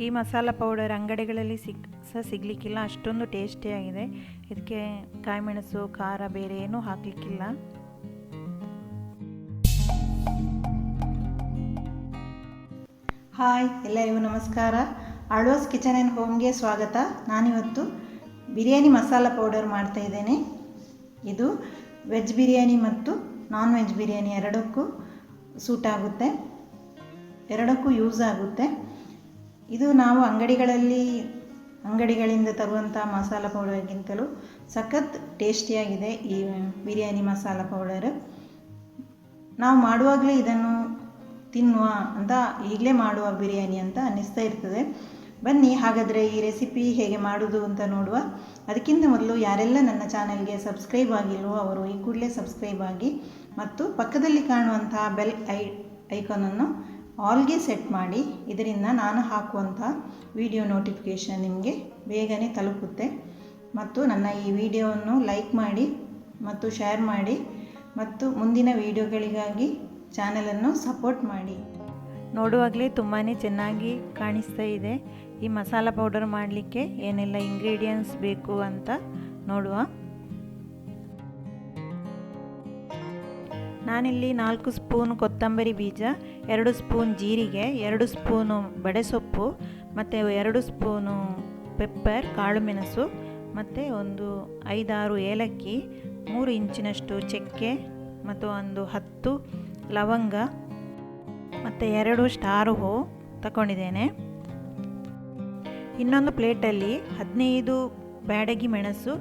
ಈ ಮಸಾಲ ಪೌಡರ್ ಅಂಗಡಿಗಳಲ್ಲಿ ಸಿಗಲಿಕ್ಕಿಲ್ಲ, ಅಷ್ಟೊಂದು ಟೇಸ್ಟಿಯಾಗಿದೆ. ಇದಕ್ಕೆ ಕಾಯಿಮೆಣಸು ಖಾರ ಬೇರೆ ಏನೂ ಹಾಕಲಿಕ್ಕಿಲ್ಲ. ಹಾಯ್, ಎಲ್ಲರಿಗೂ ನಮಸ್ಕಾರ. ಆಳ್ವಾಸ್ ಕಿಚನ್ ಆ್ಯಂಡ್ ಹೋಮ್ಗೆ ಸ್ವಾಗತ. ನಾನಿವತ್ತು ಬಿರಿಯಾನಿ ಮಸಾಲ ಪೌಡರ್ ಮಾಡ್ತಾಯಿದ್ದೇನೆ. ಇದು ವೆಜ್ ಬಿರಿಯಾನಿ ಮತ್ತು ನಾನ್ ವೆಜ್ ಬಿರಿಯಾನಿ ಎರಡಕ್ಕೂ ಸೂಟ್ ಆಗುತ್ತೆ, ಎರಡಕ್ಕೂ ಯೂಸ್ ಆಗುತ್ತೆ. ಇದು ನಾವು ಅಂಗಡಿಗಳಿಂದ ತರುವಂಥ ಮಸಾಲ ಪೌಡರ್ಗಿಂತಲೂ ಸಖತ್ ಟೇಸ್ಟಿಯಾಗಿದೆ ಈ ಬಿರಿಯಾನಿ ಮಸಾಲ ಪೌಡರ್. ನಾವು ಮಾಡುವಾಗಲೇ ಇದನ್ನು ತಿನ್ನುವ ಅಂತ, ಈಗಲೇ ಮಾಡುವ ಬಿರಿಯಾನಿ ಅಂತ ಅನ್ನಿಸ್ತಾ ಇರ್ತದೆ. ಬನ್ನಿ ಹಾಗಾದರೆ ಈ ರೆಸಿಪಿ ಹೇಗೆ ಮಾಡೋದು ಅಂತ ನೋಡುವ. ಅದಕ್ಕಿಂತ ಮೊದಲು ಯಾರೆಲ್ಲ ನನ್ನ ಚಾನಲ್ಗೆ ಸಬ್ಸ್ಕ್ರೈಬ್ ಆಗಿಲ್ವೋ ಅವರು ಈ ಕೂಡಲೇ ಸಬ್ಸ್ಕ್ರೈಬ್ ಆಗಿ ಮತ್ತು ಪಕ್ಕದಲ್ಲಿ ಕಾಣುವಂತಹ ಬೆಲ್ ಐಕಾನನ್ನು ಆಲ್ಗೆ ಸೆಟ್ ಮಾಡಿ. ಇದರಿಂದ ನಾನು ಹಾಕುವಂಥ ವಿಡಿಯೋ ನೋಟಿಫಿಕೇಷನ್ ನಿಮಗೆ ಬೇಗನೆ ತಲುಪುತ್ತೆ. ಮತ್ತು ನನ್ನ ಈ ವಿಡಿಯೋವನ್ನು ಲೈಕ್ ಮಾಡಿ ಮತ್ತು ಶೇರ್ ಮಾಡಿ ಮತ್ತು ಮುಂದಿನ ವಿಡಿಯೋಗಳಿಗಾಗಿ ಚಾನಲನ್ನು ಸಪೋರ್ಟ್ ಮಾಡಿ. ನೋಡುವಾಗಲೇ ತುಂಬಾ ಚೆನ್ನಾಗಿ ಕಾಣಿಸ್ತಾ ಇದೆ. ಈ ಮಸಾಲ ಪೌಡರ್ ಮಾಡಲಿಕ್ಕೆ ಏನೆಲ್ಲ ಇಂಗ್ರೀಡಿಯೆಂಟ್ಸ್ ಬೇಕು ಅಂತ ನೋಡುವ. ನಾನಿಲ್ಲಿ 4 ಸ್ಪೂನ್ ಕೊತ್ತಂಬರಿ ಬೀಜ, 2 ಸ್ಪೂನ್ ಜೀರಿಗೆ, 2 ಸ್ಪೂನು ಬಡೆಸೊಪ್ಪು ಮತ್ತು 2 ಸ್ಪೂನು ಪೆಪ್ಪರ್ ಕಾಳು ಮೆಣಸು ಮತ್ತು ಒಂದು 5-6 ಏಲಕ್ಕಿ, 3 ಇಂಚಿನಷ್ಟು ಚಕ್ಕೆ ಮತ್ತು ಒಂದು 10 ಲವಂಗ ಮತ್ತು 2 ಸ್ಟಾರ್ ಹೂ ತಗೊಂಡಿದ್ದೇನೆ. ಇನ್ನೊಂದು ಪ್ಲೇಟಲ್ಲಿ 15 ಬ್ಯಾಡಗಿ ಮೆಣಸು,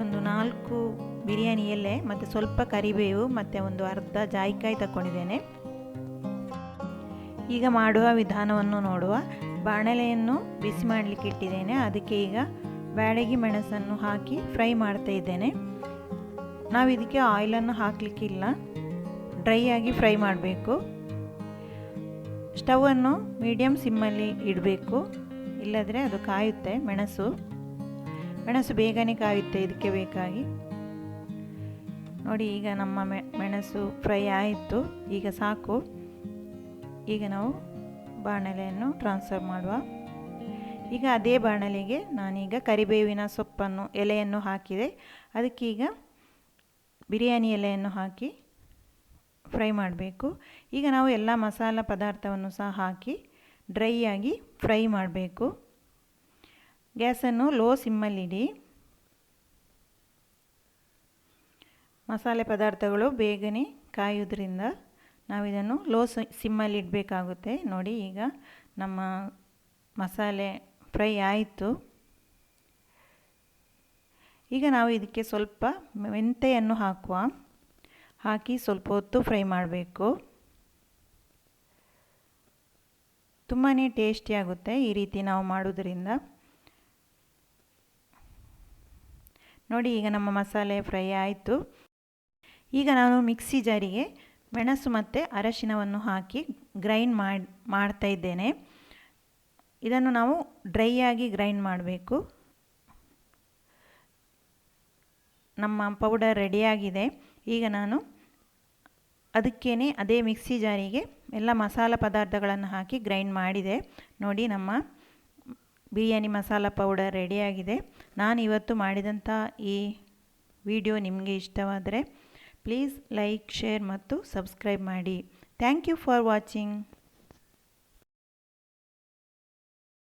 ಒಂದು 4 ಬಿರಿಯಾನಿ ಎಲೆ ಮತ್ತು ಸ್ವಲ್ಪ ಕರಿಬೇವು ಮತ್ತು ಒಂದು ಅರ್ಧ ಜಾಯಿಕಾಯಿ ತಗೊಂಡಿದ್ದೇನೆ. ಈಗ ಮಾಡುವ ವಿಧಾನವನ್ನು ನೋಡುವ. ಬಾಣಲೆಯನ್ನು ಬಿಸಿ ಮಾಡಲಿಕ್ಕೆ ಇಟ್ಟಿದ್ದೇನೆ. ಅದಕ್ಕೆ ಈಗ ಬ್ಯಾಡಗಿ ಮೆಣಸನ್ನು ಹಾಕಿ ಫ್ರೈ ಮಾಡ್ತಾ ಇದ್ದೇನೆ. ನಾವು ಇದಕ್ಕೆ ಆಯಿಲನ್ನು ಹಾಕಲಿಕ್ಕಿಲ್ಲ, ಡ್ರೈ ಆಗಿ ಫ್ರೈ ಮಾಡಬೇಕು. ಸ್ಟವನ್ನು ಮೀಡಿಯಮ್ ಸಿಮ್ಮಲ್ಲಿ ಇಡಬೇಕು, ಇಲ್ಲದ್ರೆ ಅದು ಕಾಯುತ್ತೆ. ಮೆಣಸು ಬೇಗನೆ ಕಾಯುತ್ತೆ ಇದಕ್ಕೆ ಬೇಕಾಗಿ. ನೋಡಿ, ಈಗ ನಮ್ಮ ಮೆಣಸು ಫ್ರೈ ಆಯಿತು. ಈಗ ಸಾಕು. ಈಗ ನಾವು ಬಾಣಲೆಯನ್ನು ಟ್ರಾನ್ಸ್ಫರ್ ಮಾಡುವ. ಈಗ ಅದೇ ಬಾಣಲೆಗೆ ನಾನೀಗ ಕರಿಬೇವಿನ ಸೊಪ್ಪನ್ನು ಎಲೆಯನ್ನು ಹಾಕಿದೆ. ಅದಕ್ಕೀಗ ಬಿರಿಯಾನಿ ಎಲೆಯನ್ನು ಹಾಕಿ ಫ್ರೈ ಮಾಡಬೇಕು. ಈಗ ನಾವು ಎಲ್ಲ ಮಸಾಲ ಪದಾರ್ಥವನ್ನು ಸಹ ಹಾಕಿ ಡ್ರೈ ಆಗಿ ಫ್ರೈ ಮಾಡಬೇಕು. ಗ್ಯಾಸನ್ನು ಲೋ ಸಿಮ್ಮಲ್ಲಿಡಿ. ಮಸಾಲೆ ಪದಾರ್ಥಗಳು ಬೇಗನೆ ಕಾಯುವುದರಿಂದ ನಾವು ಇದನ್ನು ಲೋ ಸಿಮ್ಮಲ್ಲಿ ಇಡಬೇಕಾಗುತ್ತೆ. ನೋಡಿ, ಈಗ ನಮ್ಮ ಮಸಾಲೆ ಫ್ರೈ ಆಯಿತು. ಈಗ ನಾವು ಇದಕ್ಕೆ ಸ್ವಲ್ಪ ಮೆಂತೆಯನ್ನು ಹಾಕಿ ಸ್ವಲ್ಪ ಹೊತ್ತು ಫ್ರೈ ಮಾಡಬೇಕು. ತುಂಬಾ ಟೇಸ್ಟಿಯಾಗುತ್ತೆ ಈ ರೀತಿ ನಾವು ಮಾಡೋದ್ರಿಂದ. ನೋಡಿ, ಈಗ ನಮ್ಮ ಮಸಾಲೆ ಫ್ರೈ ಆಯಿತು. ಈಗ ನಾನು ಮಿಕ್ಸಿ ಜಾರಿಗೆ ಮೆಣಸು ಮತ್ತು ಅರಶಿನವನ್ನು ಹಾಕಿ ಗ್ರೈಂಡ್ ಮಾಡ್ತಾ ಇದ್ದೇನೆ. ಇದನ್ನು ನಾವು ಡ್ರೈ ಆಗಿ ಗ್ರೈಂಡ್ ಮಾಡಬೇಕು. ನಮ್ಮ ಪೌಡರ್ ರೆಡಿಯಾಗಿದೆ. ಈಗ ನಾನು ಅದೇ ಮಿಕ್ಸಿ ಜಾರಿಗೆ ಎಲ್ಲ ಮಸಾಲ ಪದಾರ್ಥಗಳನ್ನು ಹಾಕಿ ಗ್ರೈಂಡ್ ಮಾಡಿದೆ. ನೋಡಿ, ನಮ್ಮ ಬಿರಿಯಾನಿ ಮಸಾಲ ಪೌಡರ್ ರೆಡಿಯಾಗಿದೆ. ನಾನು ಇವತ್ತು ಮಾಡಿದಂಥ ಈ ವಿಡಿಯೋ ನಿಮಗೆ ಇಷ್ಟವಾದರೆ ಪ್ಲೀಸ್ ಲೈಕ್, ಶೇರ್ ಮತ್ತು ಸಬ್ಸ್ಕ್ರೈಬ್ ಮಾಡಿ. Thank you for watching.